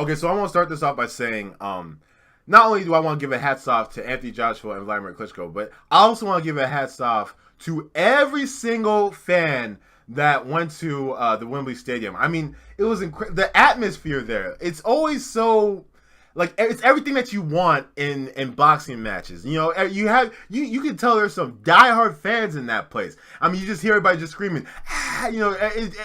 Okay, so I want to start this off by saying, not only do I want to give a hats off to Anthony Joshua and Vladimir Klitschko, but I also want to give a hats off to every single fan that went to the Wembley Stadium. I mean, it was the atmosphere there. It's always so like it's everything that you want in boxing matches. You know, you can tell there's some diehard fans in that place. I mean, you just hear everybody just screaming. You know,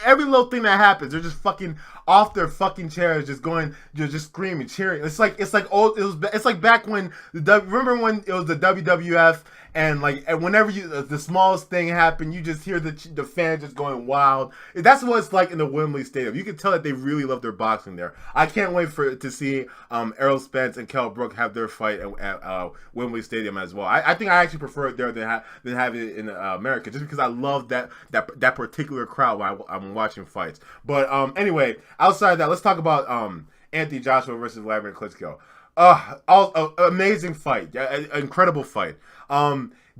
every little thing that happens, they're just fucking off their fucking chairs, just going, just screaming, cheering. It's like old. It's like back when remember when it was the WWF. And whenever the smallest thing happened, you just hear the fans just going wild. That's what it's like in the Wembley Stadium. You can tell that they really love their boxing there. I can't wait to see Errol Spence and Kell Brook have their fight at Wembley Stadium as well. I think I actually prefer it there than having it in America, just because I love that particular crowd when I'm watching fights. But anyway, outside of that, let's talk about Anthony Joshua versus Wladimir Klitschko. Amazing fight, incredible fight.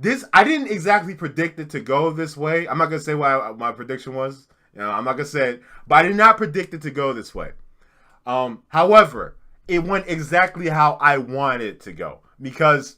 This I didn't exactly predict it to go this way. I'm not gonna say what my prediction was. You know, I'm not gonna say it, but I did not predict it to go this way. However, it went exactly how I wanted it to go because,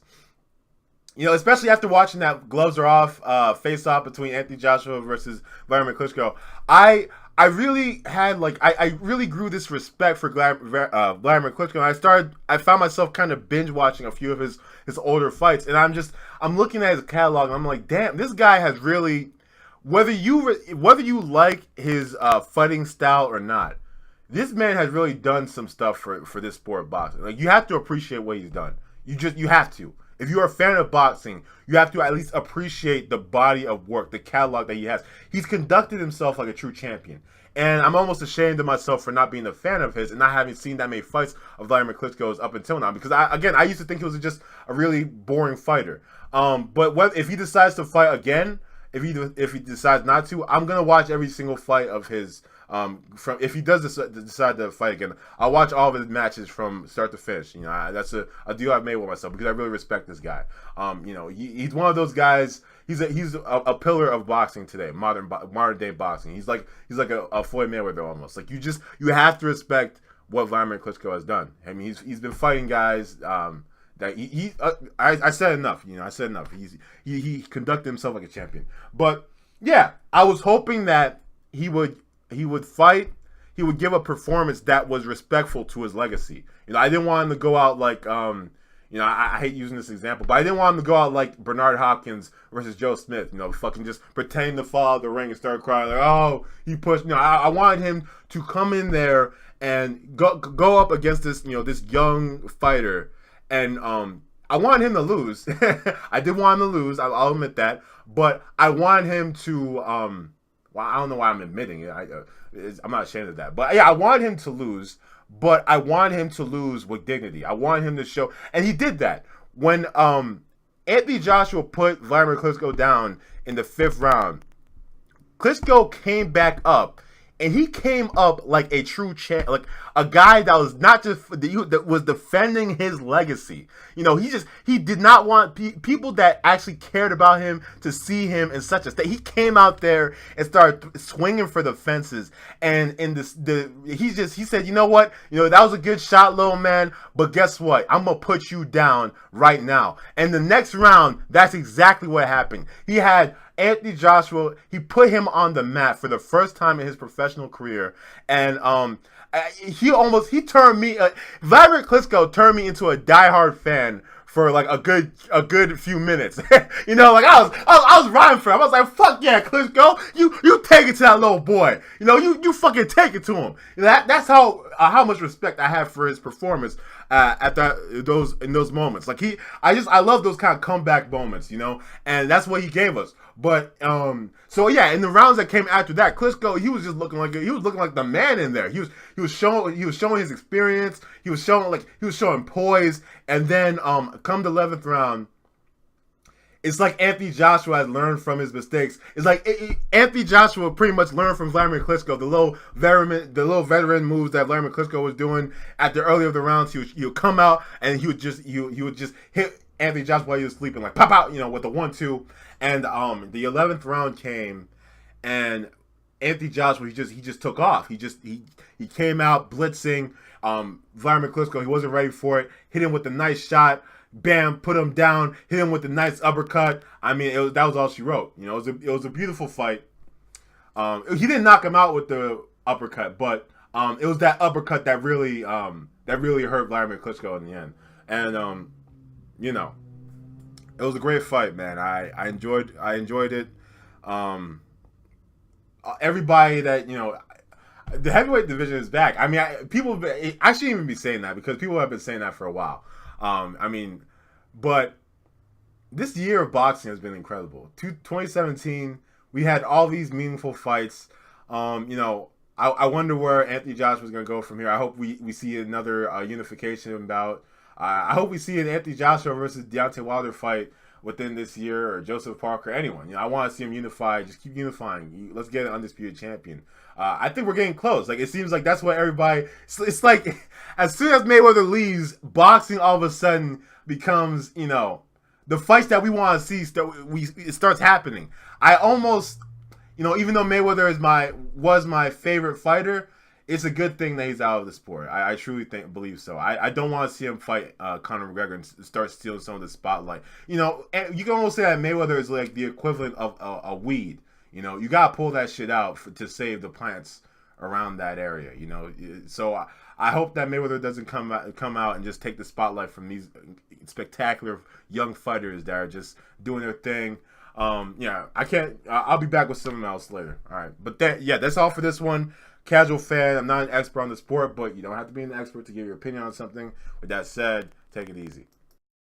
you know, especially after watching that gloves are off face off between Anthony Joshua versus Vladimir Klitschko, I really had I really grew this respect for Wladimir Klitschko. I found myself kind of binge watching a few of his older fights, and I'm looking at his catalog, and I'm like, damn, this guy has really, whether you like his fighting style or not, this man has really done some stuff for this sport of boxing. Like, you have to appreciate what he's done. You have to. If you're a fan of boxing, you have to at least appreciate the body of work, the catalog that he has. He's conducted himself like a true champion. And I'm almost ashamed of myself for not being a fan of his and not having seen that many fights of Vladimir Klitschko's up until now. Because, I used to think he was just a really boring fighter. But if he decides to fight again, if he decides not to, I'm going to watch every single fight of his. If he does decide to fight again, I'll watch all of his matches from start to finish. You know, that's a deal I've made with myself because I really respect this guy. You know, he's one of those guys. He's a pillar of boxing today, modern day boxing. He's like a Floyd Mayweather almost. Like you have to respect what Vladimir Klitschko has done. I mean, he's been fighting guys that I said enough. You know, I said enough. He conducted himself like a champion. But yeah, I was hoping that he would fight. He would give a performance that was respectful to his legacy. You know, I didn't want him to go out like, you know, I hate using this example, but I didn't want him to go out like Bernard Hopkins versus Joe Smith. You know, fucking just pretending to fall out of the ring and start crying like, oh, he pushed. You know, I wanted him to come in there and go up against this, you know, this young fighter, and I wanted him to lose. I did want him to lose. I'll admit that, but I wanted him to. Well, I don't know why I'm admitting it. I'm not ashamed of that. But yeah, I wanted him to lose, but I wanted him to lose with dignity. I wanted him to show, and he did that. When Anthony Joshua put Vladimir Klitschko down in the 5th round, Klitschko came back up, and he came up like a true champ, like a guy that was not just that was defending his legacy. You know, he did not want people that actually cared about him to see him in such a state. He came out there and started swinging for the fences, and he said, you know what, you know, that was a good shot, little man, but guess what? I'm gonna put you down right now. And the next round, that's exactly what happened. He had Anthony Joshua, he put him on the mat for the first time in his professional career, and he turned me. Vladimir Klitschko turned me into a diehard fan for like a good few minutes. You know, like I was riding for him. I was like, fuck yeah, Klitschko, you take it to that little boy. You know, you fucking take it to him. That's how much respect I have for his performance at those moments. Like I love those kind of comeback moments, you know, and that's what he gave us. But so yeah, in the rounds that came after that, Klitschko, he was looking like the man in there. He was showing his experience. He was showing poise. And then come the 11th round, it's like Anthony Joshua has learned from his mistakes. It's like Anthony Joshua pretty much learned from Vladimir Klitschko the little veteran moves that Vladimir Klitschko was doing at the early of the rounds. He would come out and he would just hit Anthony Joshua while he was sleeping, like pop out, you know, with the 1-2. And the 11th round came, and Anthony Joshua, he just took off. He came out blitzing. Vladimir Klitschko, he wasn't ready for it. Hit him with a nice shot. Bam, put him down. Hit him with a nice uppercut. I mean, that was all she wrote. You know, it was a beautiful fight. He didn't knock him out with the uppercut, but it was that uppercut that really hurt Wladimir Klitschko in the end. And you know, it was a great fight, man. I enjoyed it. Everybody that, you know, the heavyweight division is back. I mean, I shouldn't even be saying that because people have been saying that for a while. I mean, but this year of boxing has been incredible. 2017, we had all these meaningful fights. You know, I wonder where Anthony Joshua is going to go from here. I hope we see another unification bout. I hope we see an Anthony Joshua versus Deontay Wilder fight within this year, or Joseph Parker, anyone. You know, I want to see him unified. Just keep unifying. Let's get an undisputed champion. I think we're getting close. Like, it seems like that's what everybody. It's like as soon as Mayweather leaves, boxing all of a sudden becomes, you know, the fights that we want to see. It starts happening. I almost, you know, even though Mayweather was my favorite fighter, it's a good thing that he's out of the sport. I truly believe so. I don't want to see him fight Conor McGregor and start stealing some of the spotlight. You know, and you can almost say that Mayweather is like the equivalent of a weed. You know, you gotta pull that shit out to save the plants around that area. You know, so I hope that Mayweather doesn't come out and just take the spotlight from these spectacular young fighters that are just doing their thing. Yeah, I can't. I'll be back with something else later. All right, but that's all for this one. Casual fan. I'm not an expert on the sport, but you don't have to be an expert to give your opinion on something. With that said, take it easy.